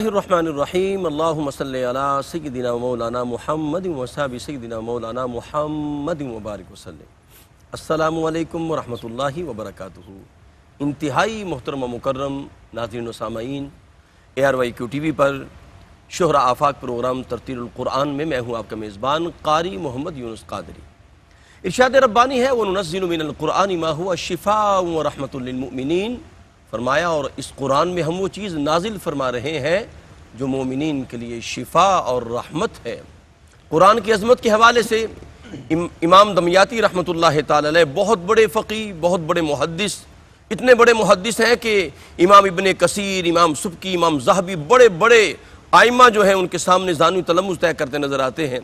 الرحمن الرحیم اللہم صلی علی سیدنا مولانا محمد وصحبہ سیدنا مولانا محمد مبارک وسلم۔ السلام علیکم ورحمۃ اللہ وبرکاتہ۔ انتہائی محترم و مکرم ناظرین و سامعین، ARYQ TV پر شہرہ آفاق پروگرام ترتیل القرآن میں میں ہوں آپ کا میزبان قاری محمد یونس قادری۔ ارشاد ربانی ہے وَنُنَزِّلُ مِنَ الْقُرْآنِ مَا هُوَ شِفَاءٌ وَرَحْمَةٌ لِلْمُؤْمِنِينَ، فرمایا اور اس قرآن میں ہم وہ چیز نازل فرما رہے ہیں جو مومنین کے لیے شفا اور رحمت ہے۔ قرآن کی عظمت کے حوالے سے امام دمیاطی رحمۃ اللہ تعالی علیہ بہت بڑے فقیہ، بہت بڑے محدث، اتنے بڑے محدث ہیں کہ امام ابن کثیر، امام سبکی، امام ذہبی، بڑے بڑے ائمہ جو ہیں ان کے سامنے زانو تلمذ طے کرتے نظر آتے ہیں۔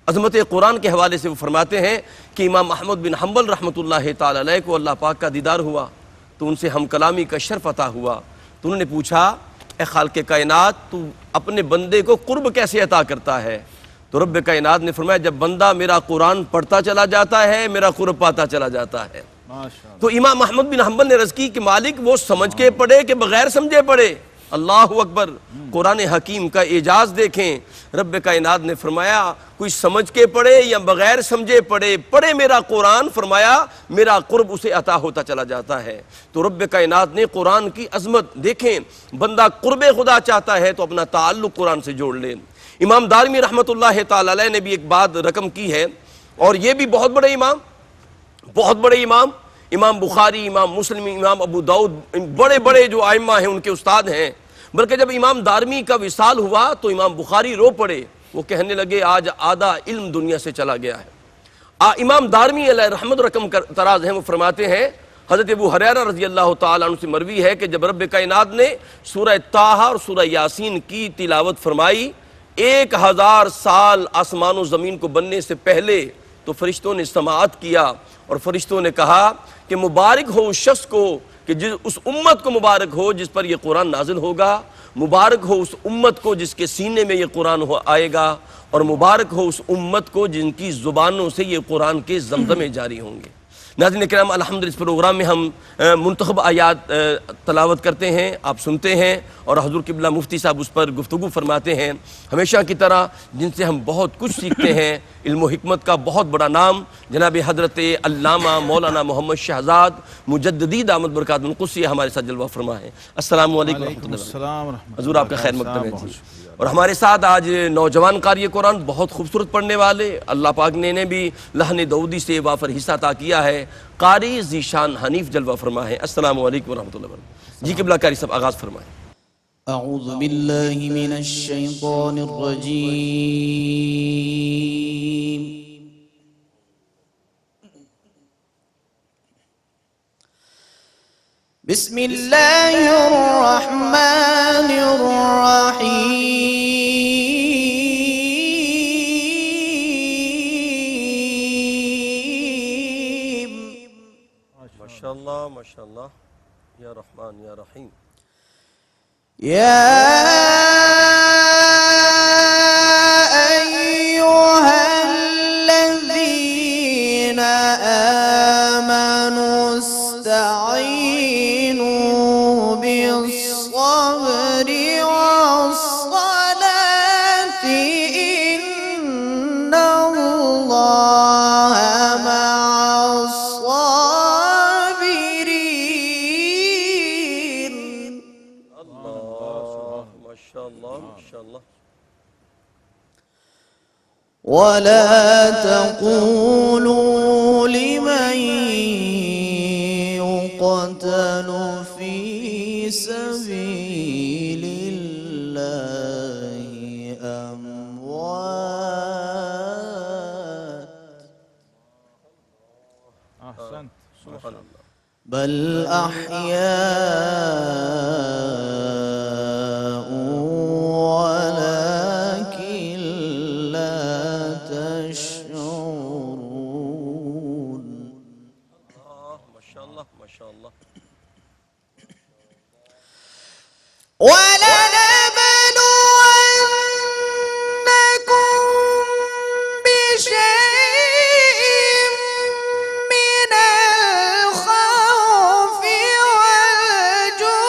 عظمت قرآن کے حوالے سے وہ فرماتے ہیں کہ امام احمد بن حنبل رحمۃ اللہ تعالی علیہ کو اللہ پاک کا دیدار ہوا تو ان سے ہم کلامی کا شرف عطا ہوا، تو انہوں نے پوچھا اے خالق کائنات، تو اپنے بندے کو قرب کیسے عطا کرتا ہے؟ تو رب کائنات نے فرمایا جب بندہ میرا قرآن پڑھتا چلا جاتا ہے میرا قرب پاتا چلا جاتا ہے۔ تو امام احمد بن حنبل نے عرض کی کہ مالک وہ سمجھ کے پڑھے کہ بغیر سمجھے پڑھے؟ اللہ اکبر، قرآن حکیم کا اعجاز دیکھیں۔ رب کائنات نے فرمایا کوئی سمجھ کے پڑھے یا بغیر سمجھے پڑھے، پڑھے میرا قرآن، فرمایا میرا قرب اسے عطا ہوتا چلا جاتا ہے۔ تو رب کائنات نے قرآن کی عظمت دیکھیں، بندہ قرب خدا چاہتا ہے تو اپنا تعلق قرآن سے جوڑ لے۔ امام دارمی رحمۃ اللہ تعالی علیہ نے بھی ایک بات رقم کی ہے، اور یہ بھی بہت بڑے امام، امام بخاری، امام مسلم، امام ابو داؤد، بڑے بڑے جو ائمہ ہیں ان کے استاد ہیں۔ بلکہ جب امام دارمی کا وصال ہوا تو امام بخاری رو پڑے، وہ کہنے لگے آج آدھا علم دنیا سے چلا گیا ہے۔ امام دارمی علیہ رحمت رقم تراز ہیں، وہ فرماتے ہیں حضرت ابو ہریرہ رضی اللہ تعالیٰ عنہ سے مروی ہے کہ جب رب کائنات نے سورہ طٰہٰ اور سورہ یاسین کی تلاوت فرمائی، 1000 سال آسمان و زمین کو بننے سے پہلے تو فرشتوں نے سماعت کیا، اور فرشتوں نے کہا کہ مبارک ہو اس شخص کو کہ اس امت کو مبارک ہو جس پر یہ قرآن نازل ہوگا، مبارک ہو اس امت کو جس کے سینے میں یہ قرآن آئے گا، اور مبارک ہو اس امت کو جن کی زبانوں سے یہ قرآن کے زمزمے جاری ہوں گے۔ ناظرین کرام، الحمدللہ اس پروگرام میں ہم منتخب آیات تلاوت کرتے ہیں، آپ سنتے ہیں، اور حضور قبلہ مفتی صاحب اس پر گفتگو فرماتے ہیں ہمیشہ کی طرح، جن سے ہم بہت کچھ سیکھتے ہیں۔ علم و حکمت کا بہت بڑا نام جناب حضرت علامہ مولانا محمد شہزاد مجددی دامت برکاتہ القدس ہمارے ساتھ جلوہ فرما ہے۔ السلام علیکم ورحمۃ اللہ۔ حضور آپ کا خیر مقدم ہے جی۔ اور ہمارے ساتھ آج نوجوان قاری قرآن، بہت خوبصورت پڑھنے والے، اللہ پاک نے انہیں بھی لحن داؤدی سے وافر حصہ عطا کیا ہے، قاری ذیشان حنیف جلوہ فرما ہے۔ السلام علیکم ورحمۃ اللہ وبرکاتہ۔ جی قبلہ قاری صاحب آغاز فرمائیں۔ اعوذ باللہ من الشیطان الرجیم، بسم اللہ الرحمن الرحیم۔ ماشاءاللہ ماشاءاللہ، یا رحمان یا رحیم۔ یا ایہا الذین آمنوا استعینوا بالصبر والصلاة ان اللہ مع الصابرین۔ ماشاءاللہ۔ ولا تقولوا لمن يقتل في سبيل الله أموات بل أحياء ولكن لا تشعرون۔ ماشاءاللہ ماشاءاللہ۔ وَلَنَبْلُوَنَّكُمْ بِشَيْءٍ مِّنَ الْخَوْفِ وَالْجُوعِ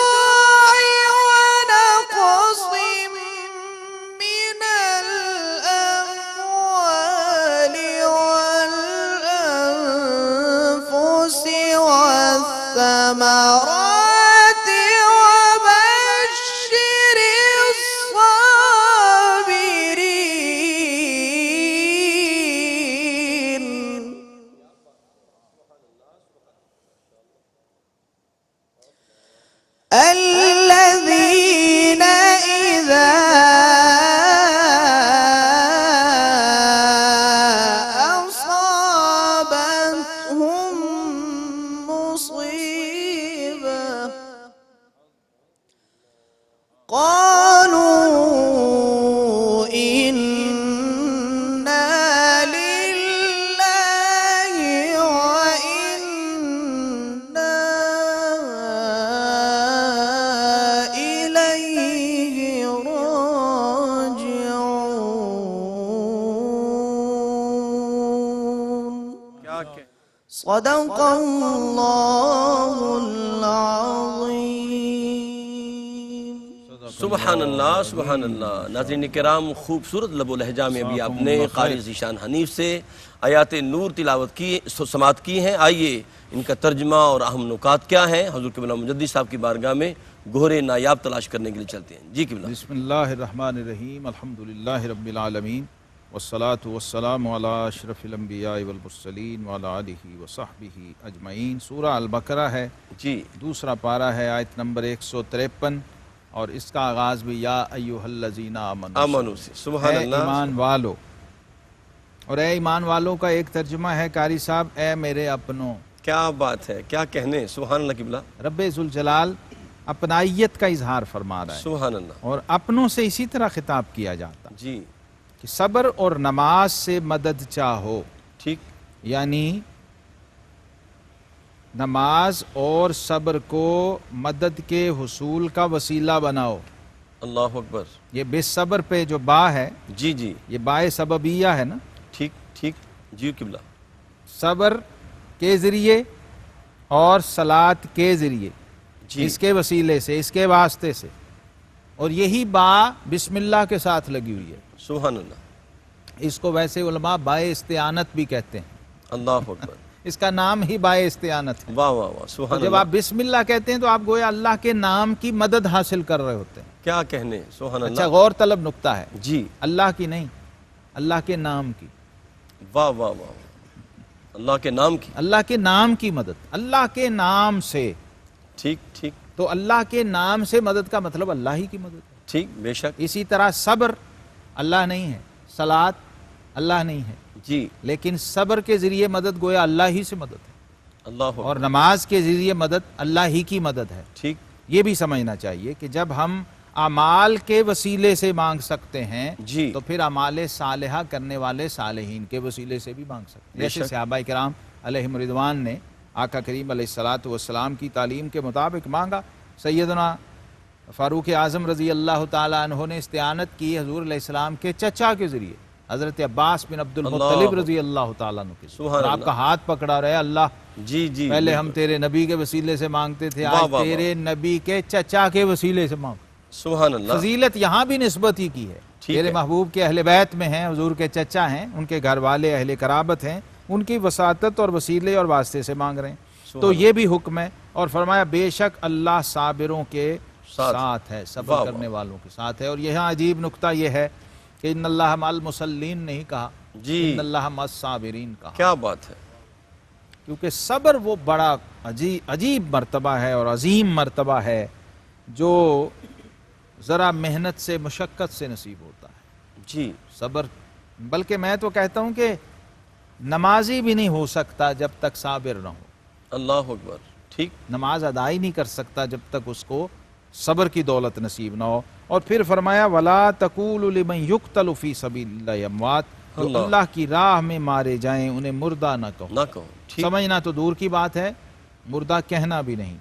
صدق اللہ العظیم۔ سبحان اللہ سبحان اللہ۔ ناظرین کرام، خوبصورت لب و لہجہ میں ابھی آپ نے قاری ذیشان حنیف سے آیات نور تلاوت کی سماعت کی ہیں۔ آئیے ان کا ترجمہ اور اہم نکات کیا ہیں، حضور قبلہ مجدد صاحب کی بارگاہ میں گہرے نایاب تلاش کرنے کے لیے چلتے ہیں۔ جی قبلہ۔ بسم اللہ الرحمن الرحیم، الحمدللہ رب العالمین، والصلاة والسلام علی اشرف الانبیاء والمرسلین وعلی آلہ وصحبہ اجمعین۔ سورہ البقرہ ہے، جی دوسرا پارہ ہے، آیت نمبر 153، اور اس کا آغاز بھی یا ایھا الذین آمنوا سے۔ سبحان اے اللہ۔ ایمان والو، اور اے ایمان والوں کا ایک ترجمہ ہے قاری صاحب، اے میرے اپنوں۔ کیا بات ہے، کیا کہنے، سبحان اللہ قبلہ۔ رب ذوالجلال اپنائیت کا اظہار فرما رہا ہے، سبحان اللہ۔ اور اپنوں سے اسی طرح خطاب کیا جاتا ہے جی کہ صبر اور نماز سے مدد چاہو، ٹھیک۔ یعنی نماز اور صبر کو مدد کے حصول کا وسیلہ بناؤ۔ اللہ اکبر۔ یہ بے صبر پہ جو با ہے، جی جی یہ بائے سببیہ ہے نا، ٹھیک ٹھیک۔ جی قبلہ۔ صبر کے ذریعے اور صلاۃ کے ذریعے، جی اس کے وسیلے سے، اس کے واسطے سے، اور یہی با بسم اللہ کے ساتھ لگی ہوئی ہے۔ سبحان اللہ۔ اس کو ویسے علماء بائے استعانت بھی کہتے ہیں، اللہ اکبر۔ اس کا نام ہی بائے استعانت ہے۔ واہ واہ واہ، تو سبحان جب اللہ۔ آپ بسم اللہ کہتے ہیں تو آپ گویا اللہ کے نام کی مدد حاصل کر رہے ہوتے ہیں۔ کیا کہنے، سبحان اچھا، اللہ۔ غور طلب نقطہ ہے، جی اللہ کی نہیں، اللہ کے نام کی، واہ واہ واہ، اللہ کے نام کی۔ اللہ کے نام کی مدد، اللہ کے نام سے۔ ٹھیک ٹھیک تو اللہ کے نام سے مدد کا مطلب اللہ ہی کی مدد ہے۔ ٹھیک، بے شک۔ اسی طرح صبر اللہ نہیں ہے، صلاۃ اللہ نہیں ہے، جی لیکن صبر کے ذریعے مدد گویا اللہ ہی سے مدد ہے، اللہ اور اکبر۔ نماز کے ذریعے مدد اللہ ہی کی مدد ہے۔ ٹھیک یہ بھی سمجھنا چاہیے کہ جب ہم اعمال کے وسیلے سے مانگ سکتے ہیں جی تو پھر اعمال صالحہ کرنے والے صالحین کے وسیلے سے بھی مانگ سکتے ہیں، بے جیسے شک۔ صحابہ کرام علیہم رضوان نے آقا کریم علیہ الصلاۃ والسلام کی تعلیم کے مطابق مانگا۔ سیدنا فاروق اعظم رضی اللہ تعالیٰ عنہ نے استعانت کی حضور علیہ السلام کے چچا کے ذریعے، حضرت عباس بن عبد المطلب رضی اللہ تعالیٰ عنہ کے ذریعے، سبحان اور آپ کا ہاتھ پکڑا رہے، اللہ جی جی۔ پہلے ہم تیرے نبی کے وسیلے سے مانگتے تھے، واہ آج واہ تیرے نبی کے چچا کے وسیلے سے مانگ۔ سبحان اللہ۔ فضیلت یہاں بھی نسبت ہی کی ہے، ٹھیک تیرے ہے۔ محبوب کے اہل بیت میں ہیں، حضور کے چچا ہیں، ان کے گھر والے اہل قرابت ہیں، ان کی وساطت اور وسیلے اور واسطے سے مانگ رہے ہیں۔ تو یہ بھی حکم ہے، اور فرمایا بے شک اللہ صابروں کے ساتھ ہے، صبر واہ کرنے والوں کے ساتھ ہے۔ اور یہاں عجیب نقطہ یہ ہے کہ ان اللہ مع المصلین نہیں کہا، جی ان اللہ مع الصابرین کہا، کیا بات ہے۔ کیونکہ صبر وہ بڑا عجیب مرتبہ ہے اور عظیم مرتبہ ہے جو ذرا محنت سے، مشقت سے نصیب ہوتا ہے۔ جی صبر، بلکہ میں تو کہتا ہوں کہ نمازی بھی نہیں ہو سکتا جب تک صابر نہ ہو، اللہ اکبر۔ ٹھیک نماز ادا ہی نہیں کر سکتا جب تک اس کو صبر کی دولت نصیب نہ ہو۔ اور پھر فرمایا وَلَا تَقُولُوا لِمَنْ يُقْتَلُ فِي سَبِيلِ اللَّهِ أَمْوَاتٌ، جو اللہ اللہ کی راہ میں مارے جائیں انہیں مردہ نہ کہو۔ نہ کہو۔ ٹھیک سمجھنا تو دور کی بات ہے، مردہ کہنا بھی نہیں،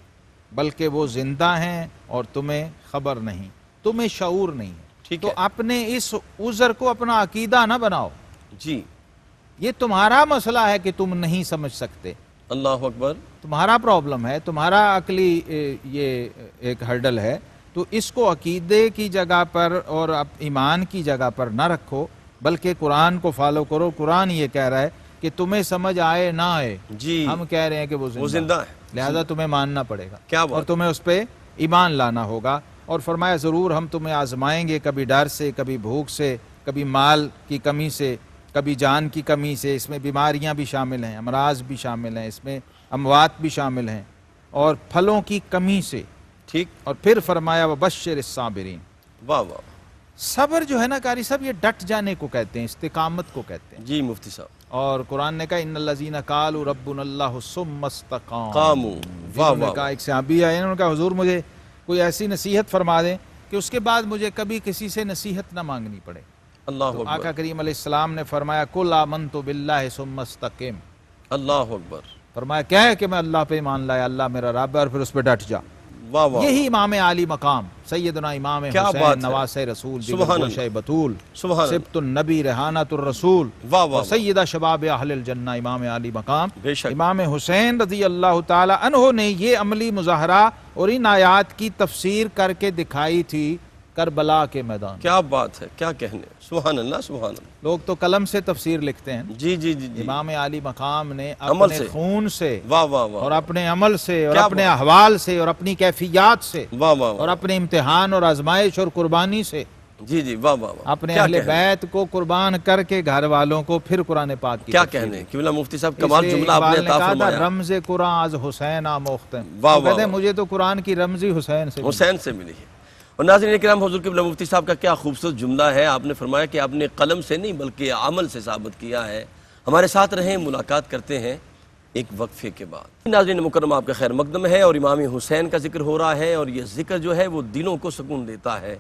بلکہ وہ زندہ ہیں اور تمہیں خبر نہیں، تمہیں شعور نہیں ہے۔ ٹھیک تو ہے۔ اپنے اس عذر کو اپنا عقیدہ نہ بناؤ، جی یہ تمہارا مسئلہ ہے کہ تم نہیں سمجھ سکتے، اللہ اکبر۔ تمہارا پرابلم ہے، تمہارا عقلی یہ ایک ہرڈل ہے، تو اس کو عقیدے کی جگہ پر اور ایمان کی جگہ پر نہ رکھو، بلکہ قرآن کو فالو کرو۔ قرآن یہ کہہ رہا ہے کہ تمہیں سمجھ آئے نہ آئے، جی ہم کہہ رہے ہیں کہ وہ زندہ ہے۔ لہذا تمہیں ماننا پڑے گا، کیا بات۔ اور تمہیں اس پہ ایمان لانا ہوگا۔ اور فرمایا ضرور ہم تمہیں آزمائیں گے، کبھی ڈر سے، کبھی بھوک سے، کبھی مال کی کمی سے، کبھی جان کی کمی سے، اس میں بیماریاں بھی شامل ہیں، امراض بھی شامل ہیں، اس میں اموات بھی شامل ہیں، اور پھلوں کی کمی سے۔ ٹھیک، اور پھر فرمایا وبشر الصابرین، واہ واہ۔ صبر جو ہے نا قاری صاحب، یہ ڈٹ جانے کو کہتے ہیں، استقامت کو کہتے ہیں۔ جی مفتی صاحب۔ اور قرآن نے کہا ان الذین قالوا ربنا اللہ ثم استقاموا، قاموا، واہ انہوں نے واہ کہا، ایک صحابی آئے، انہوں نے کہا حضور مجھے کوئی ایسی نصیحت فرما دیں کہ اس کے بعد مجھے کبھی کسی سے نصیحت نہ مانگنی پڑے۔ اللہ تو آقا اکبر۔ کریم علیہ السلام نے فرمایا قل آمنت باللہ ثم استقم، اللہ اکبر۔ فرمایا کیا ہے کہ میں اللہ پہ ایمان لایا، اللہ میرا رب ہے، اور پھر اس پہ ڈٹ جا۔ واہ واہ یہی امام عالی مقام سیدنا امام کیا بات حسین ہے۔ نواس رسول سبحان گوشہ بطول سبحان اللہ، سبط النبی ریحانۃ الرسول واہ واہ واہ، سیدہ شباب اہل الجنہ امام عالی مقام بے شک، امام حسین رضی اللہ تعالی عنہ نے یہ عملی مظاہرہ اور ان آیات کی تفسیر کر کے دکھائی تھی کربلا کے میدان۔ کیا بات ہے، کیا کہنے، سبحان اللہ سبحان اللہ، لوگ تو قلم سے تفسیر لکھتے ہیں، جی جی جی جی، امام عالی مقام نے عمل اپنے سے، خون سے واہ واہ واہ، اور اپنے عمل سے اور کیا اپنے بات، احوال سے اور اپنی کیفیات سے واہ واہ اور واہ، اپنے امتحان اور آزمائش اور قربانی سے جی جی، واہ واہ واہ، اپنے کیا اہل کہنے، بیت کو قربان کر کے گھر والوں کو پھر قرآن پاک کی کیا تفسیر کہنے، دی۔ قبلہ مفتی صاحب اس کمال لیے جملہ آپ نے اقبال نے عطا کہا تھا فرمایا، رمز قرآن از حسین آموختیں، واہ وہ کہتے واہ ہیں واہ، مجھے تو قرآن کی رمزی حسین سے ملی۔ حسین سے ملی ہے۔ اور ناظرین کرام، حضور قبلہ مفتی صاحب کا کیا خوبصورت جملہ ہے، آپ نے فرمایا کہ آپ نے قلم سے نہیں بلکہ عمل سے ثابت کیا ہے۔ ہمارے ساتھ رہیں، ملاقات کرتے ہیں ایک وقفے کے بعد۔ ناظرین مکرم، آپ کا خیر مقدم ہے اور امام حسین کا ذکر ہو رہا ہے، اور یہ ذکر جو ہے وہ دلوں کو سکون دیتا ہے۔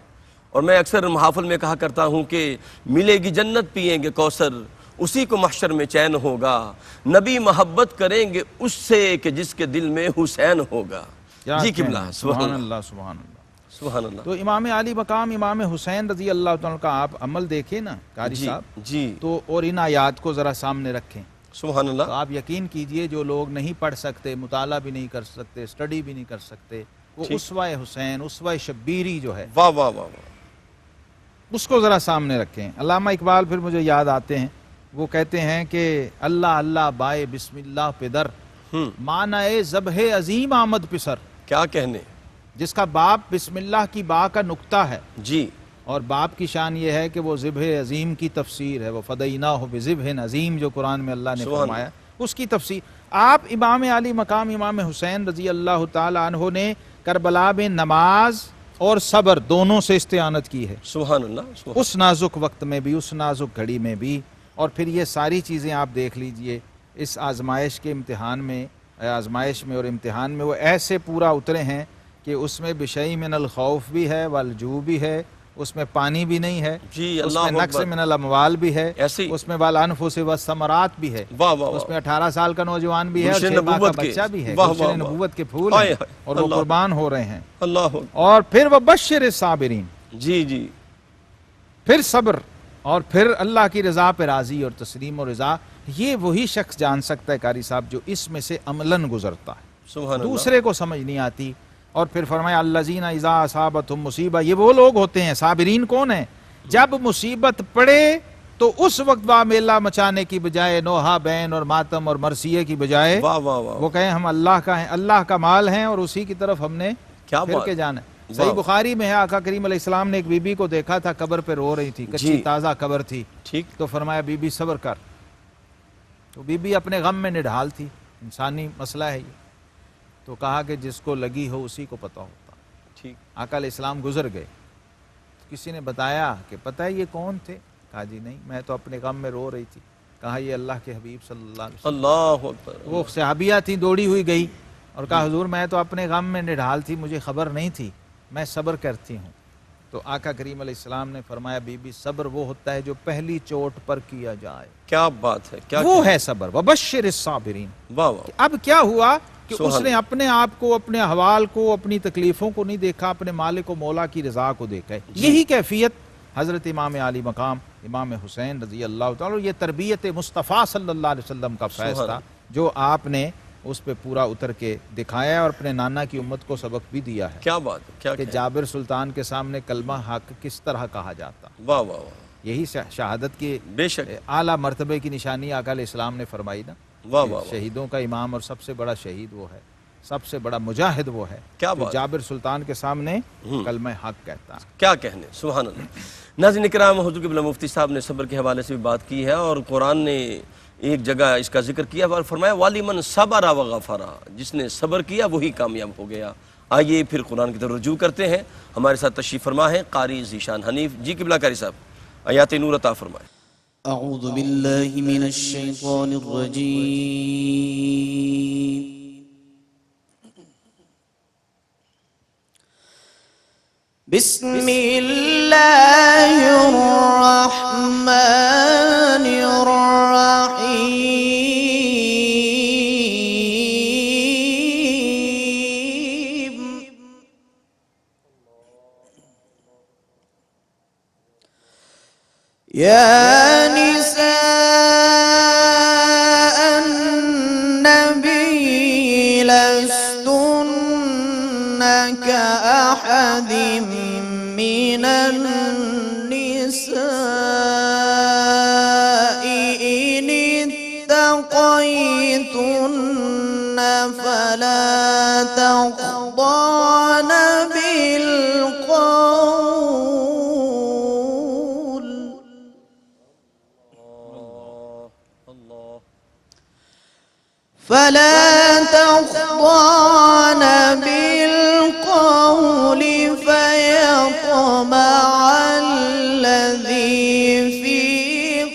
اور میں اکثر محافل میں کہا کرتا ہوں کہ ملے گی جنت پیئیں گے کوثر، اسی کو محشر میں چین ہوگا، نبی محبت کریں گے اس سے کہ جس کے دل میں حسین ہوگا۔ کیا جی کہنا قبلہ، ہے، سبحان سبحان اللہ اللہ سبحان اللہ۔ سبحان اللہ، تو امام علی مقام امام حسین رضی اللہ تعالیٰ کا آپ عمل دیکھیں نا قاری جی صاحب، جی، تو اور ان آیات کو ذرا سامنے رکھیں سبحان تو اللہ، آپ یقین کیجئے جو لوگ نہیں پڑھ سکتے، مطالعہ بھی نہیں کر سکتے، اسٹڈی بھی نہیں کر سکتے، وہ ٹھیک، اسوہ حسین اسوہ شبیری جو ہے واہ واہ واہ واہ، اس کو ذرا سامنے رکھیں۔ علامہ اقبال پھر مجھے یاد آتے ہیں، وہ کہتے ہیں کہ اللہ اللہ بائے بسم اللہ پدر معنی ذبح عظیم آمد پسر، کیا کہنے، جس کا باپ بسم اللہ کی با کا نقطہ ہے، جی اور باپ کی شان یہ ہے کہ وہ ذبح عظیم کی تفسیر ہے، وہ فدیناہ بذبح عظیم جو قرآن میں اللہ نے سبحان فرمایا اس کی تفسیر۔ آپ امام علی مقام امام حسین رضی اللہ تعالی عنہ نے کربلا میں نماز اور صبر دونوں سے استعانت کی ہے، سبحان اللہ سبحان اس نازک وقت میں بھی، اس نازک گھڑی میں بھی، اور پھر یہ ساری چیزیں آپ دیکھ لیجئے اس آزمائش کے امتحان میں، آزمائش میں اور امتحان میں وہ ایسے پورا اترے ہیں کہ اس میں بشیء من الخوف بھی ہے والجوع بھی ہے، اس میں پانی بھی نہیں ہے، جی، اس اللہ میں نقص اکبر، من الاموال بھی ہے، ایسے ہی، اس میں والانفس والثمرات بھی ہے، واہ واہ اس واہ، میں 18 سال کا نوجوان بھی ہے اور گلشن 6 ماہ کا نبوت کے، بچہ بھی ہے، واہ گلشن واہ واہ، نبوت کے پھول ہائے ہیں ہائے، اور وہ اللہ قربان ہو رہے ہیں۔ اللہ اکبر، اور پھر وبشر الصابرین، جی جی، پھر صبر، اور پھر اللہ کی رضا پہ راضی اور تسلیم و رضا، یہ وہی شخص جان سکتا ہے قاری صاحب جو اس میں سے عملاً گزرتا ہے، سبحان اللہ، دوسرے کو سمجھ نہیں آتی۔ اور پھر فرمایا الذین اذا اصابتہم مصیبہ، یہ وہ لوگ ہوتے ہیں، صابرین کون ہیں؟ جب مصیبت پڑے تو اس وقت با میلہ مچانے کی بجائے، نوحہ بین اور ماتم اور مرثیے کی بجائے واہ واہ واہ، وہ کہیں ہم اللہ کا ہیں، اللہ کا مال ہیں اور اسی کی طرف ہم نے کیا پھر بات، کے جانا ہے۔ واہ صحیح واہ، بخاری میں ہے، آقا کریم علیہ السلام نے ایک بی بی کو دیکھا تھا قبر پہ رو رہی تھی، کچی جی، تازہ قبر تھی، ٹھیک، تو فرمایا بی بی صبر کر، تو بی بی اپنے غم میں نڈھال تھی، انسانی مسئلہ ہے یہ، تو کہا کہ جس کو لگی ہو اسی کو پتہ ہوتا۔ ٹھیک، آقا علیہ السلام گزر گئے، کسی نے بتایا کہ پتہ ہے یہ کون تھے؟ کہا جی نہیں، میں تو اپنے غم میں رو رہی تھی۔ کہا یہ اللہ کے حبیب صلی اللہ علیہ وسلم، اللہ اکبر، وہ صحابیہ تھی، دوڑی ہوئی گئی اور کہا حضور میں تو اپنے غم میں نڈھال تھی، مجھے خبر نہیں تھی، میں صبر کرتی ہوں۔ تو آقا کریم علیہ السلام نے فرمایا بی بی صبر وہ ہوتا ہے جو پہلی چوٹ پر کیا جائے، کیا بات ہے، کیا وہ ہے صبر، وبشر الصابرین۔ واہ واہ، اب کیا ہوا کہ سبحان اس نے اپنے آپ کو، اپنے احوال کو، اپنی تکلیفوں کو نہیں دیکھا، اپنے مالک و مولا کی رضا کو دیکھا ہے۔ یہی کیفیت حضرت امام علی مقام امام حسین رضی اللہ تعالیٰ، یہ تربیت مصطفیٰ صلی اللہ علیہ وسلم کا فیض سبحان تھا جو آپ نے اس پہ پورا اتر کے دکھایا ہے اور اپنے نانا کی امت کو سبق بھی دیا ہے کیا بات ہے، کیا کہ کہنے، جابر سلطان کے سامنے کلمہ حق کس طرح کہا جاتا۔ واہ واہ واہ، یہی شہادت کی بے شک، اعلیٰ مرتبے کی نشانی آقا علیہ السلام نے فرمائی نا، واہ کہ واہ واہ، شہیدوں کا امام اور سب سے بڑا شہید وہ ہے، سب سے بڑا مجاہد وہ ہے کیا جو بات، جابر سلطان کے سامنے کلمہ حق کہتا ہے۔ کیا کہنے، سبحان اللہ۔ ناظرین کرام، حضور قبلہ مفتی صاحب نے صبر کے حوالے سے بھی بات کی ہے، اور قرآن نے ایک جگہ اس کا ذکر کیا اور فرمایا وَلِمَنْ صَبَرَ وَغَفَرَ، جس نے صبر کیا وہی کامیاب ہو گیا۔ آئیے پھر قرآن کی طرف رجوع کرتے ہیں، ہمارے ساتھ تشریف فرما ہے قاری ذیشان حنیف جی۔ قبلہ قاری صاحب آیات نور عطا فرمائے۔ أعوذ بالله من الشيطان الرجيم بسم الله الرحمن الرحيم يا نساء النبي لستن كأحد من النساء إن اتقيتن فلا تخضعن بالقول فيطمع الذي في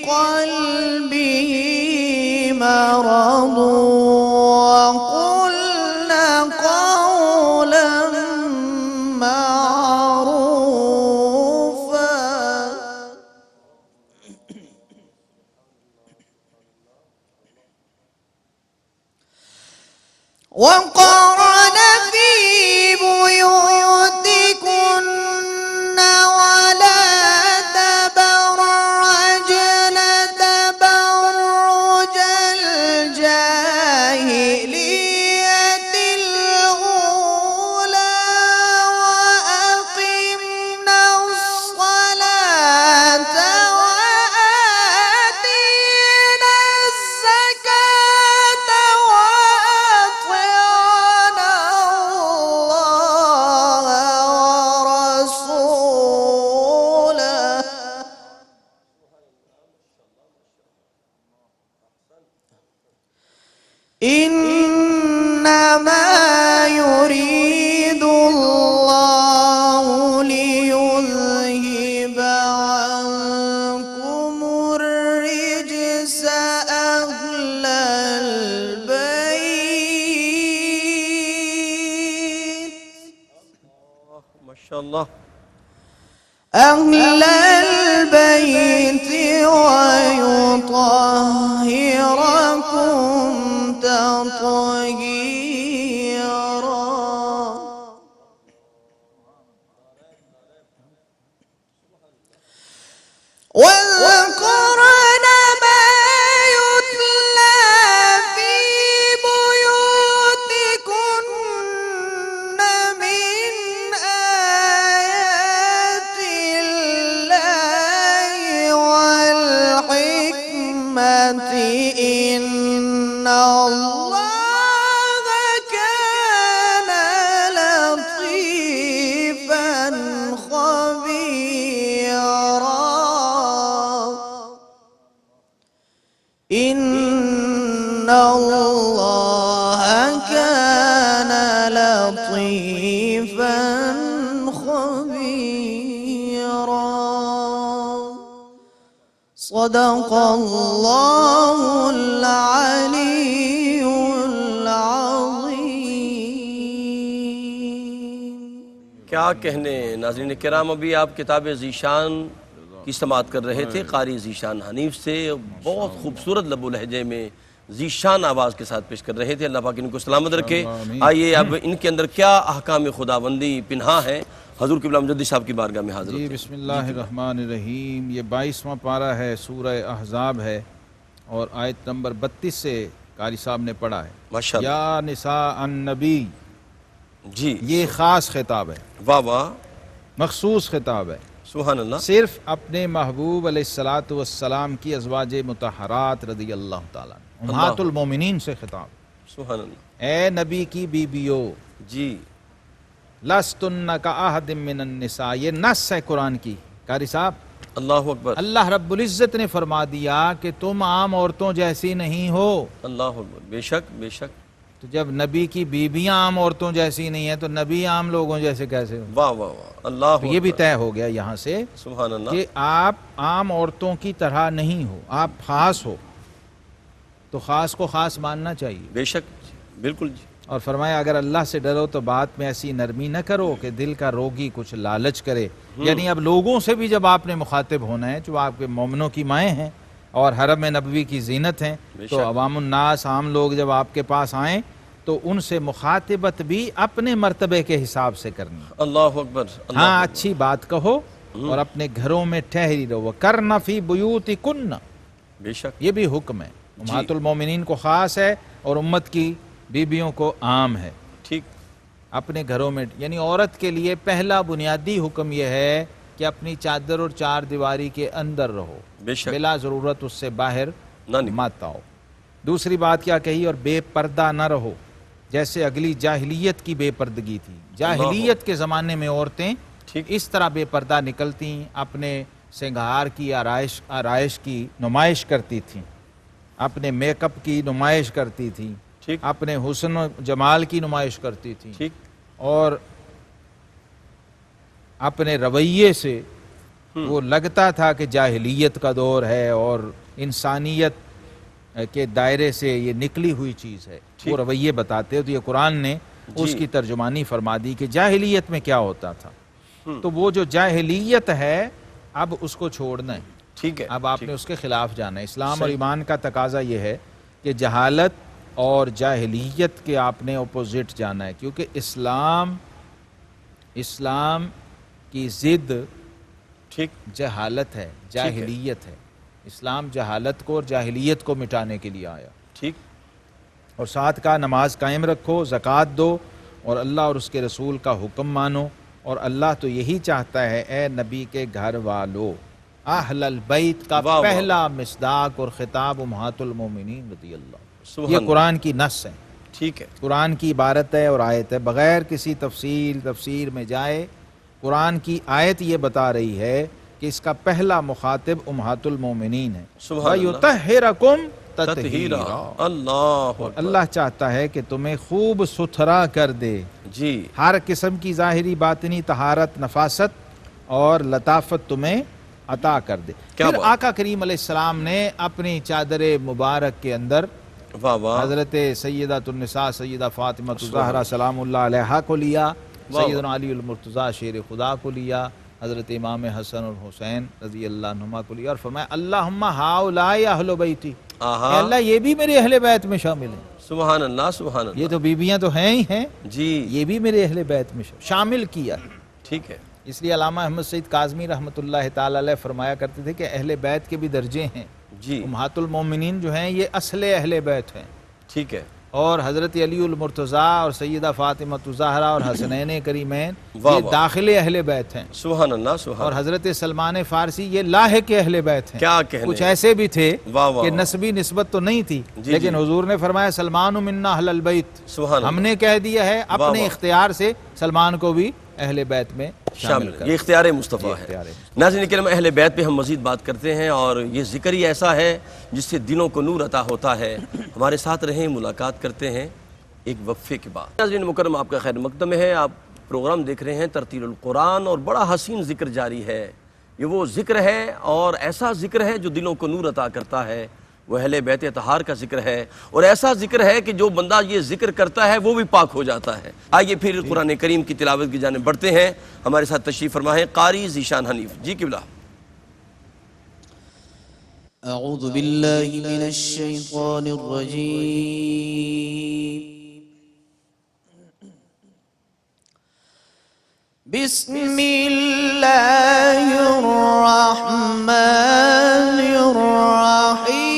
قلبه مرض وقلن قولا معروفا وقرن في بيوتكن ولا تبرجن تبرج الجاهلية الأولى وأقمنا الصلاة وآتينا الزكاة وأطعنا الله ورسوله إنما يريد الله ليذهب عنكم الرجس أهل البيت ما شاء الله. أهل البيت ويطهركم تطهيرا واذكرن ما يتلى في بيوتكن من آيات الله والحكمة إن الله كان لطيفا خبيرا إن الله كان لطيفا خبيرا صدق الله العلي العظيم. کیا کہنے ناظرین کرام، ابھی آپ کتاب ذیشان کی سماعت کر رہے تھے قاری ذیشان حنیف سے. بہت خوبصورت لب و لہجے میں ذیشان آواز کے ساتھ پیش کر رہے تھے. اللہ پاک ان کو سلامت رکھے. آئیے اب ان کے اندر کیا احکام خداوندی پنہا ہیں، حضور قبلہ مجدد صاحب کی بارگاہ میں حاضر جی ہوتے ہیں. بسم اللہ الرحمن الرحیم. یہ 22واں پارہ ہے، سورہ احزاب ہے، اور آیت نمبر 32 سے قاری صاحب نے پڑھا ہے. ماشاءاللہ. یا نساء النبی، جی یہ خاص خطاب ہے، واہ واہ، مخصوص خطاب ہے. سبحان اللہ. صرف اپنے محبوب علیہ السلام کی ازواج مطہرات رضی اللہ تعالیٰ امہات المومنین سے خطاب. سبحان اللہ. اے نبی کی بیبیو، جی لستن کاحد من النساء، یہ نص ہے قرآن کی. قاری صاحب، اللہ اکبر. اللہ رب العزت نے فرما دیا کہ تم عام عورتوں جیسی نہیں ہو. اللہ اکبر. بے شک بے شک. تو جب نبی کی بیویاں عام عورتوں جیسی نہیں ہیں تو نبی عام لوگوں جیسے کیسے ہو؟ واہ واہ واہ. اللہ تو یہ بھی اکبر. طے ہو گیا یہاں سے سبحان اللہ. کہ آپ عام عورتوں کی طرح نہیں ہو، آپ خاص ہو، تو خاص کو خاص ماننا چاہیے. بے شک بالکل جی. اور فرمایا اگر اللہ سے ڈرو تو بات میں ایسی نرمی نہ کرو کہ دل کا روگی کچھ لالچ کرے. یعنی اب لوگوں سے بھی جب آپ نے مخاطب ہونا ہے جو آپ کے مومنوں کی مائیں ہیں اور حرم نبوی کی زینت ہیں، تو عوام الناس عام لوگ جب آپ کے پاس آئیں تو ان سے مخاطبت بھی اپنے مرتبے کے حساب سے کرنی. اللہ اکبر. اللہ ہاں اکبر. اچھی بات کہو اور اپنے گھروں میں ٹھہری رہو کرنا فی بیوتکن، بے شک یہ بھی حکم ہے، امہات المومنین کو خاص ہے اور امت کی بیویوں کو عام ہے، ٹھیک، اپنے گھروں میں، یعنی عورت کے لیے پہلا بنیادی حکم یہ ہے کہ اپنی چادر اور چار دیواری کے اندر رہو، بے شک، بلا ضرورت اس سے باہر نہ نکلو۔ مت آؤ۔ دوسری بات کیا کہی؟ اور بے پردہ نہ رہو، جیسے اگلی جاہلیت کی بے پردگی تھی۔ جاہلیت کے زمانے میں عورتیں ٹھیک، اس طرح بے پردہ نکلتی، اپنے سنگھار کی آرائش کی نمائش کرتی تھیں، اپنے میک اپ کی نمائش کرتی تھیں، ٹھیک، اپنے حسن و جمال کی نمائش کرتی تھیں، ٹھیک، اور اپنے رویے سے وہ لگتا تھا کہ جاہلیت کا دور ہے اور انسانیت کے دائرے سے یہ نکلی ہوئی چیز ہے، وہ رویے بتاتے، تو یہ قرآن نے اس کی ترجمانی فرما دی کہ جاہلیت میں کیا ہوتا تھا۔ تو وہ جو جاہلیت ہے اب اس کو چھوڑنا ہے، ٹھیک ہے، اب آپ نے اس کے خلاف جانا ہے۔ اسلام اور ایمان کا تقاضا یہ ہے کہ جہالت اور جاہلیت کے آپ نے اپوزٹ جانا ہے، کیونکہ اسلام کی ضد ٹھیک، جہالت ہے، جاہلیت ہے۔ اسلام جہالت کو اور جاہلیت کو مٹانے کے لیے آیا، ٹھیک، اور ساتھ کا نماز قائم رکھو، زکوٰۃ دو، اور اللہ اور اس کے رسول کا حکم مانو، اور اللہ تو یہی چاہتا ہے اے نبی کے گھر والو، اہل البیت کا واہ واہ، پہلا مصداق اور خطاب امہات المومنین رضی اللہ، سبحان یہ اللہ، قرآن کی نص ہے، ٹھیک ہے، قرآن کی عبارت ہے اور آیت ہے، بغیر کسی تفسیر میں جائے قرآن کی آیت یہ بتا رہی ہے کہ اس کا پہلا مخاطب امہات المومنین ہے، سبحان اللہ، وَيُطَهِّرَكُمْ تطہیرا، تَطْهِیرًا، اللہ اور اکبر، اللہ چاہتا ہے کہ تمہیں خوب ستھرا کر دے، جی، ہر قسم کی ظاہری باطنی طہارت، نفاست اور لطافت تمہیں عطا کر دے۔ کیا پھر بات، آقا کریم علیہ السلام نے اپنی چادر مبارک کے اندر واہ واہ، حضرت سیدۃ النساء سیدہ فاطمہ سبحان الزہرا سلام اللہ علیہا کو لیا، واہ سیدنا علی المرتضیٰ شیر خدا کو لیا، حضرت امام حسن اور حسین رضی اللہ عنہما کو لیا، اور فرمایا اللہم ہؤلاء اہل بیتی، اے آہا، اللہ یہ بھی میرے اہل بیت میں شامل ہیں، سبحان اللہ، سبحان یہ اللہ، تو بیویاں تو ہیں ہی ہیں، جی، یہ بھی میرے اہل بیت میں شامل کیا ہے۔ ٹھیک ہے، اس لیے علامہ احمد سعید کاظمی رحمۃ اللہ تعالی علیہ فرمایا کرتے تھے کہ اہل بیت کے بھی درجے ہیں، جی، امہات المومنین جو ہیں یہ اصل اہل بیت ہیں، ٹھیک ہے، اور حضرت علی المرتضیٰ اور سیدہ فاطمہ الزہرا اور حسنین کریمین واہ یہ واہ، داخل اہل بیت ہیں، سبحان اللہ، سبحان اور اللہ، حضرت سلمان فارسی یہ لاحق اہل بیت ہیں۔ کیا کہنے، کچھ ایسے بھی تھے واہ واہ، کہ نسبی نسبت تو نہیں تھی، جی، لیکن جی، حضور نے فرمایا سلمان منا اہل البیت، سبحان ہم اللہ، نے کہہ دیا ہے واہ اپنے واہ، اختیار سے سلمان کو بھی اہل بیت میں شامل کر یہ اختیار مصطفیٰ یہ ہے۔ اختیار ہے۔ ناظرین کرام، اہل بیت پہ ہم مزید بات کرتے ہیں، اور یہ ذکر ہی ایسا ہے جس سے دلوں کو نور عطا ہوتا ہے۔ ہمارے ساتھ رہیں، ملاقات کرتے ہیں ایک وقفے کے بعد۔ ناظرین مکرم، آپ کا خیر مقدم ہے، آپ پروگرام دیکھ رہے ہیں ترتیل القرآن، اور بڑا حسین ذکر جاری ہے۔ یہ وہ ذکر ہے اور ایسا ذکر ہے جو دلوں کو نور عطا کرتا ہے، وہ اہل بیت اطہار کا ذکر ہے، اور ایسا ذکر ہے کہ جو بندہ یہ ذکر کرتا ہے وہ بھی پاک ہو جاتا ہے۔ آئیے پھر قرآن کریم کی تلاوت کی جانب بڑھتے ہیں۔ ہمارے ساتھ تشریف فرما ہے قاری ذیشان حنیف جی، قبلہ۔ أعوذ بالله من الشيطان الرجيم. بسم الله الرحمن الرحيم.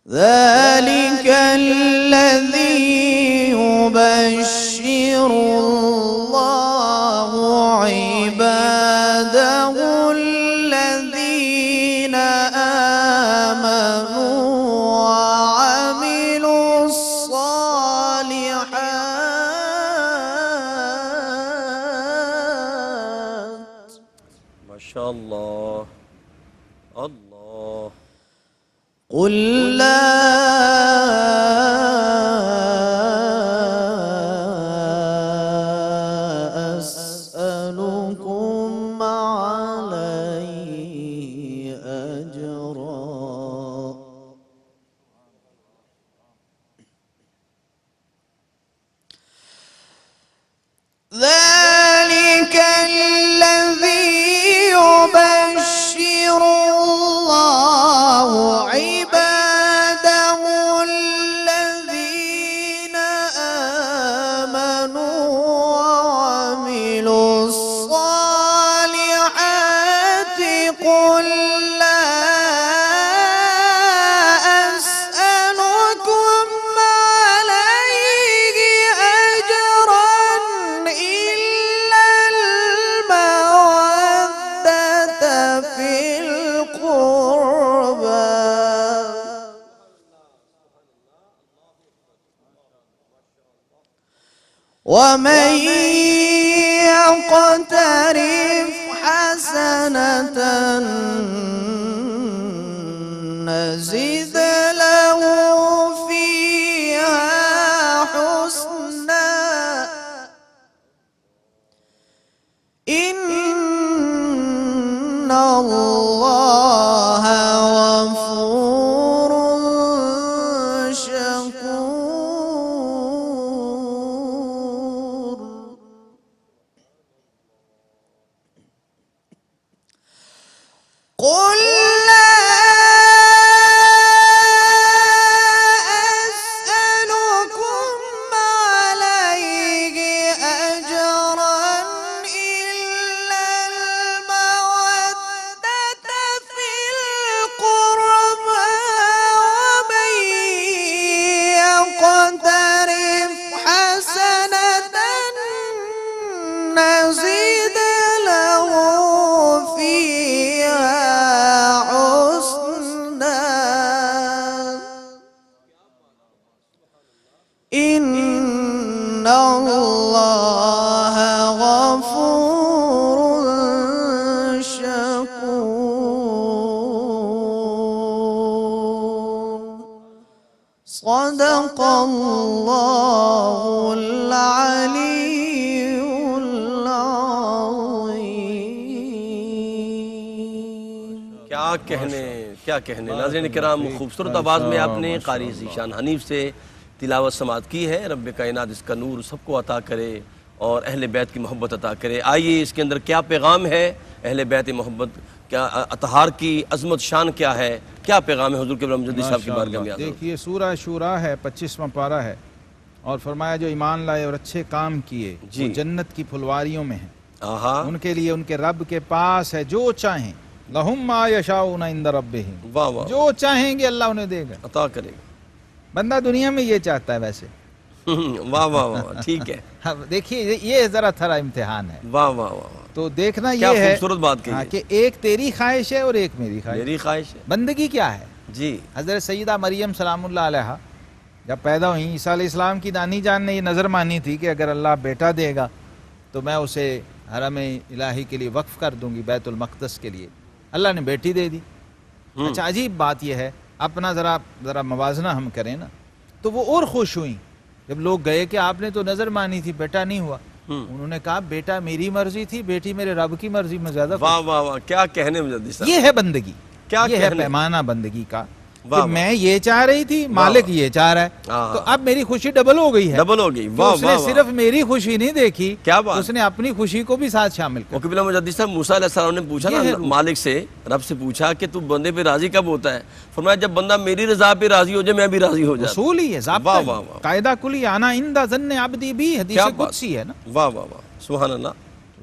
ذلك الذي يبشر الله عباده الذين آمنوا وعملوا الصالحات. ما شاء اللہ، اللہ، قل لا أسألكم عليه أجرا. ذلك الذي يبشر الله عباده ومن يقترف حسنة نزد له فيها حسنا إن الله غفور شكور. قل لا أسألكم عليه أجرا إلا المودة في القربى ومن يقترف حسنة نزد له فيها حسنا إن الله غفور شكور. صدق الله العلي العظيم. کیا کہنے ناظرین کرام، خوبصورت آواز میں آپ نے قاری ذیشان حنیف سے تلاوت سماعت کی ہے. رب کائنات اس کا نور سب کو عطا کرے اور اہل بیت کی محبت عطا کرے. آئیے اس کے اندر کیا پیغام ہے اہل بیت محبت، کیا اطہار کی عظمت شان کیا ہے، کیا پیغام ہے حضور قبلہ مجدد صاحب کی بارگاہ میں. دیکھیے سورہ شورا ہے، 25واں پارہ ہے، اور فرمایا جو ایمان لائے اور اچھے کام کیے وہ جنت کی پھلواریوں میں ہیں. ان کے لیے ان کے رب کے پاس ہے جو چاہیں. لہم ما یشاؤون عند ربہم، واہ واہ، جو چاہیں گے اللہ انہیں دے گا، عطا کرے گا. بندہ دنیا میں یہ چاہتا ہے ویسے. واہ واہ واہ، ٹھیک ہے. دیکھیے یہ ذرا تھرا امتحان ہے. واہ واہ واہ، تو دیکھنا کیا یہ ہے خوبصورت بات کہی ہے. کہ ایک تیری خواہش ہے اور ایک میری خواہش. میری خواہش ہے بندگی کیا ہے؟ جی. حضرت سیدہ مریم سلام اللہ علیہا جب پیدا ہوئیں، عیسیٰ علیہ السلام کی نانی جان نے یہ نظر مانی تھی کہ اگر اللہ بیٹا دے گا تو میں اسے حرم الہی کے لیے وقف کر دوں گی، بیت المقدس کے لیے. اللہ نے بیٹی دے دی. اچھا عجیب بات یہ ہے، اپنا ذرا موازنہ ہم کریں نا، تو وہ اور خوش ہوئیں جب لوگ گئے کہ آپ نے تو نظر مانی تھی بیٹا نہیں ہوا. انہوں نے کہا بیٹا میری مرضی تھی، بیٹی میرے رب کی مرضی میں زیادہ. واہ واہ واہ، کیا کہنے مجدد صاحب. یہ ہے بندگی، کیا یہ ہے کہنے. پیمانہ بندگی کا. واہ کہ میں یہ چاہ رہی تھی، مالک یہ چاہ رہا ہے، تو اب میری خوشی ڈبل ہو گئی ہے. ڈبل ہو گئی. تو واہ اس نے واہ، صرف میری خوشی نہیں دیکھی، کیا بات. اس نے اپنی خوشی کو بھی ساتھ شامل کیا. قبلہ مجدد صاحب موسیٰ علیہ السلام نے پوچھا نا مالک سے، رب سے پوچھا کہ تو بندے پہ راضی کب ہوتا ہے؟ فرمایا جب بندہ میری رضا پہ راضی ہو جائے میں بھی راضی ہو جاتا. اصول ہی ہے، ضابطہ واہ ہے. واہ واہ، قاعدہ کلی انا عند ظن عبدی بھی، حدیث قدسی ہے نا. واہ واہ واہ، سبحان اللہ.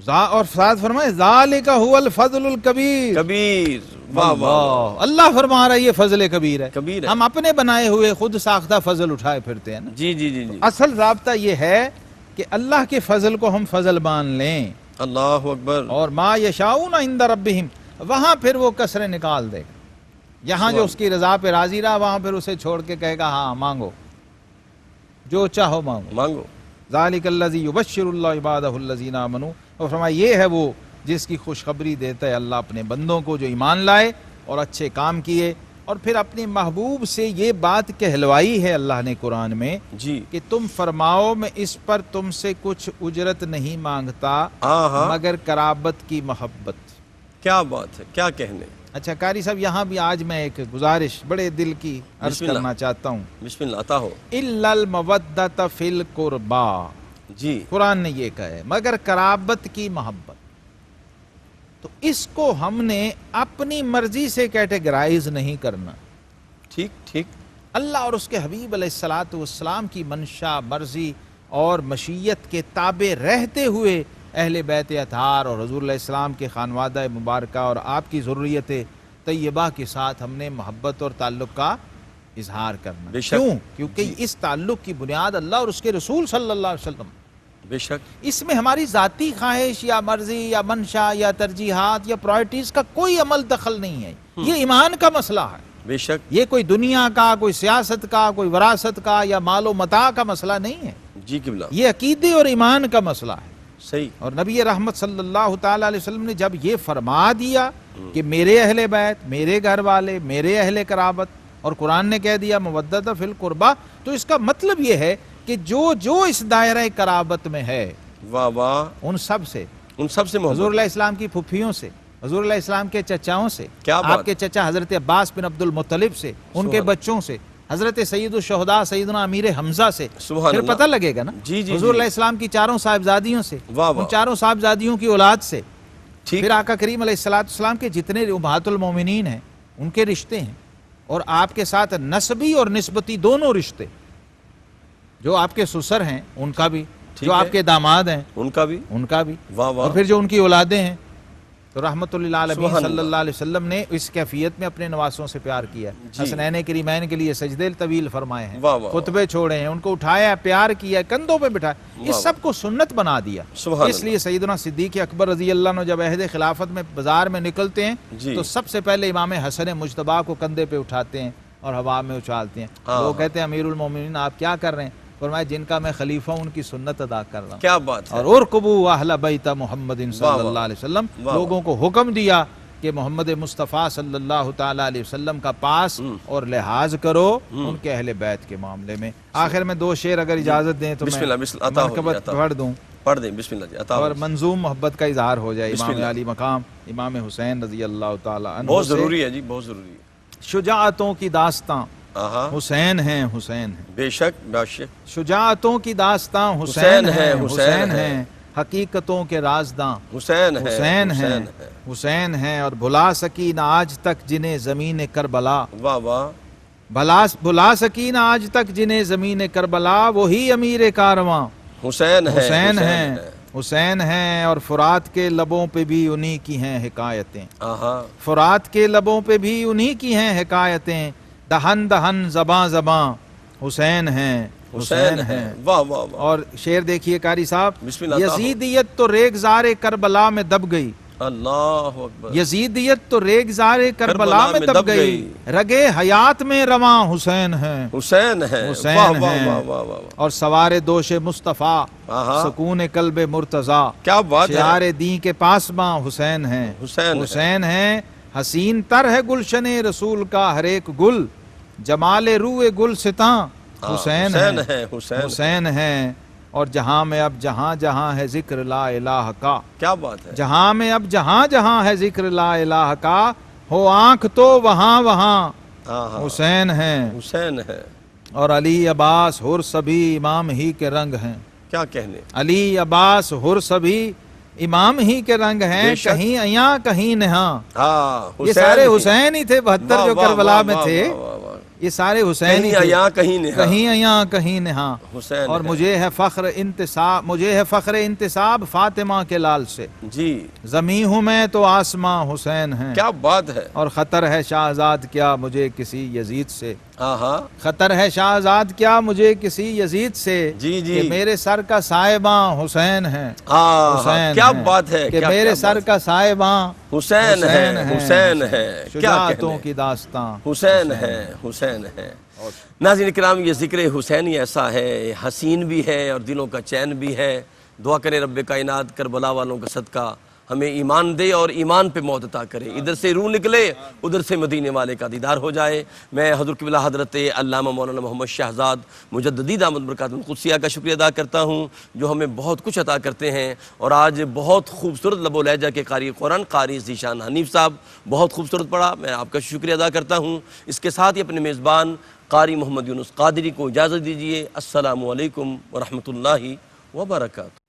اور ساتھ فرمائے ذالک هو الفضل الکبیر. کبیر. واہ واہ، اللہ فرما رہا ہے یہ فضل کبیر ہے. کبیر ہے. ہم اپنے بنائے ہوئے خود ساختہ فضل اٹھائے پھرتے ہیں نا. جی جی جی جی. اصل ضابطہ یہ ہے کہ اللہ کے فضل کو ہم فضل مان لیں. اللہ اکبر. اور ما یشاؤون عند ربہم، وہاں پھر وہ کسریں نکال دے گا. یہاں جو اس کی رضا پہ راضی رہا وہاں پھر اسے چھوڑ کے کہے گا ہاں مانگو جو چاہو مانگو. مانگو. ذالک الذی یبشر اللہ عبادہ الذین آمنوا، اور فرمایا یہ ہے وہ جس کی خوشخبری دیتا ہے اللہ اپنے بندوں کو جو ایمان لائے اور اچھے کام کیے. اور پھر اپنے محبوب سے یہ بات کہلوائی ہے اللہ نے قرآن میں جی کہ تم فرماؤ میں اس پر تم سے کچھ اجرت نہیں مانگتا مگر قرابت کی محبت. کیا بات ہے، کیا کہنے. اچھا قاری صاحب یہاں بھی آج میں ایک گزارش بڑے دل کی عرض کرنا چاہتا ہوں. بسم اللہ، عطا ہو. الا المودۃ فی القربا، جی قرآن نے یہ کہا ہے مگر قرابت کی محبت. تو اس کو ہم نے اپنی مرضی سے کیٹیگرائز نہیں کرنا. ٹھیک ٹھیک. اللہ اور اس کے حبیب علیہ الصلاۃ والسلام کی منشا، مرضی اور مشیت کے تابع رہتے ہوئے اہل بیت اطہار اور حضور علیہ السلام کے خانوادہ مبارکہ اور آپ کی ضروریت طیبہ کے ساتھ ہم نے محبت اور تعلق کا اظہار کرنا. کیوں؟ کیونکہ اس تعلق کی بنیاد اللہ اور اس کے رسول صلی اللہ علیہ وسلم. بے شک اس میں ہماری ذاتی خواہش یا مرضی یا منشا یا ترجیحات یا پرائرٹیز کا کوئی عمل دخل نہیں ہے. یہ ایمان کا مسئلہ ہے. بے شک. یہ کوئی دنیا کا، کوئی سیاست کا، کوئی وراثت کا یا مال و متاع کا مسئلہ نہیں ہے. جی قبلہ، یہ عقیدے اور ایمان کا مسئلہ ہے. صحیح. اور نبی رحمت صلی اللہ تعالیٰ علیہ وسلم نے جب یہ فرما دیا کہ میرے اہل بیت، میرے گھر والے، میرے اہل قرابت، اور قرآن نے کہہ دیا مودۃ فی القربہ، تو اس کا مطلب یہ ہے کہ جو اس دائرہ قرابت میں ہے واہ واہ، ان سب سے حضور حضور علیہ السلام کی پھپھیوں سے، حضور علیہ السلام کے چچاؤں سے، کیا بات، آپ کے چچا حضرت عباس بن عبد المطلب سے، ان کے بچوں سے، حضرت سید الشہداء سیدنا امیر حمزہ سے، سبحان پھر اللہ. پتہ لگے گا نا جی جی حضور جی. علیہ السلام کی چاروں صاحبزادیوں سے، واہ واہ. ان چاروں صاحبزادیوں کی اولاد سے، ٹھیک. پھر آقا کریم علیہ السلام کے جتنے امہات المومنین ہیں ان کے رشتے ہیں، اور آپ کے ساتھ نسبی اور نسبتی دونوں رشتے، جو آپ کے سسر ہیں ان کا بھی، ٹھیک جو ہے. آپ کے داماد ہیں ان کا بھی. ان کا بھی، واہ واہ. اور پھر جو ان کی اولادیں ہیں. تو رحمت للعالمین سبحان صلی اللہ. اللہ علیہ وسلم نے اس کیفیت میں اپنے نواسوں سے پیار کیا ہے. جی. حسنین کریمین کے لیے سجدے طویل فرمائے ہیں، واہ واہ. خطبے چھوڑے ہیں، ان کو اٹھایا، پیار کیا، کندھوں پہ بٹھایا، واہ اس سب کو سنت بنا دیا. سبحان اس لیے سیدنا صدیق اکبر رضی اللہ عنہ جب عہد خلافت میں بازار میں نکلتے ہیں جی. تو سب سے پہلے امام حسن مجتبیٰ کو کندھے پہ اٹھاتے ہیں اور ہوا میں اچھالتے ہیں. ہاں. لوگ کہتے ہیں امیر المومنین آپ کیا کر رہے ہیں؟ فرمایا جن کا میں خلیفہ ہوں ان کی سنت ادا کر رہا ہوں. کیا بات ہے. اور ارقبوا اہل بیت محمد صلی واہ واہ. اللہ علیہ وسلم، واہ. لوگوں کو حکم دیا کہ محمد مصطفیٰ صلی اللہ تعالیٰ علیہ وسلم کا پاس اور لحاظ کرو ان کے اہل بیت کے معاملے میں. آخر میں 2 شعر اگر اجازت دیں تو بسم میں اللہ، بسم اللہ، عطا ہو منقبت عطا. پڑھ دوں پڑھ دیں. بسم اللہ جی. عطا اور ہو. منظوم محبت کا اظہار ہو جائے بسم امام اللہ. علی مقام امام حسین رضی اللہ تعالیٰ عنہ بہت سے. ضروری ہے جی، بہت ضروری ہے. شجاعتوں کی داستاں آہا. حسین ہیں، حسین ہیں. بے شک، بے شک. شجاعتوں کی داستاں حسین حسین ہیں، ہیں، حسین حسین ہیں. ہیں. حقیقتوں کے رازداں حسین ہے. حسین ہیں، حسین ہے. حسین ہیں. اور بھلا سکی نہ آج تک جنہیں زمین کربلا، واہ واہ. بھلا سکی نہ آج تک جنہیں زمین کربلا، وہی امیر کارواں حسین ہے. حسین ہیں. حسین ہیں. اور فرات کے لبوں پہ بھی انہی کی ہیں حکایتیں، آہا. فرات کے لبوں پہ بھی انہی کی ہیں حکایتیں. دہن دہن زباں زباں حسین ہیں، حسین ہیں. واہ واہ واہ. اور شعر دیکھیے قاری صاحب، بسم اللہ. یزیدیت تو ریگزار کربلا میں دب گئی، اللہ اکبر. یزیدیت تو ریگزار کربلا میں دب گئی، رگے حیات میں رواں حسین ہیں، حسین ہے. حسین واہ واہ ہیں. واہ واہ واہ. اور سوار دوش مصطفیٰ آہا. سکون قلب مرتضیٰ، کیا بات ہے. شعار دین کے پاسباں حسین ہیں، حسین ہے. حسین ہیں. حسین تر ہے گلشن رسول کا ہر ایک گل، جمال روئے گل ستاں حسین ہیں، ہے. حسین. حسین ہیں. اور جہاں میں اب جہاں جہاں ہے ذکر لا الہ کا، کیا بات ہے. جہاں میں اب جہاں جہاں ہے ذکر لا الہ کا، ہو آنکھ تو وہاں وہاں آہا. حسین ہیں. حسین ہے. اور علی عباس ہر سبھی امام ہی کے رنگ ہیں، کیا کہنے. علی عباس ہر سبھی امام ہی کے رنگ ہیں، بے شک. کہیں ایاں کہیں نہاں. ہاں. یہ سارے حسین ہی تھے 72 جو کربلا میں تھے، یہ سارے حسین ہی کہیں تھے، یہاں کہیں نہاں. کہیں ایاں کہیں نہاں. حسین اور ہے. مجھے ہے فخر انتساب فاطمہ کے لال سے، جی. زمیں ہوں میں تو آسماں حسین ہیں. کیا بات ہے. اور خطر ہے شہزاد کیا مجھے کسی یزید سے، آہا. خطر ہے شہزاد کیا مجھے کسی یزید سے، جی جی. کہ میرے سر کا صاحباں حسین ہیں، آہا. حسین کیا ہیں. بات ہے. کہ کیا میرے کیا سر بات. کا صاحباں حسین ہے. حسین ہے. کیا شجاعتوں کہنے. کی داستاں حسین ہے. حسین ہے. ناظرین کرام، یہ ذکر حسینی ایسا ہے، حسین بھی ہے اور دلوں کا چین بھی ہے. دعا کریں رب کائنات کربلا والوں کا صدقہ ہمیں ایمان دے اور ایمان پہ موت عطا کرے. ادھر سے روح نکلے، ادھر سے مدینے والے کا دیدار ہو جائے. میں حضور قبلہ حضرت علامہ مولانا محمد شہزاد مجددی دامت برکاتہ القدسیہ کا شکریہ ادا کرتا ہوں، جو ہمیں بہت کچھ عطا کرتے ہیں. اور آج بہت خوبصورت لب و لہجہ کے قاری قرآن قاری ذیشان حنیف صاحب بہت خوبصورت پڑھا. میں آپ کا شکریہ ادا کرتا ہوں. اس کے ساتھ ہی اپنے میزبان قاری محمد یونس قادری کو اجازت دیجیے. السلام علیکم ورحمۃ اللہ وبرکاتہ.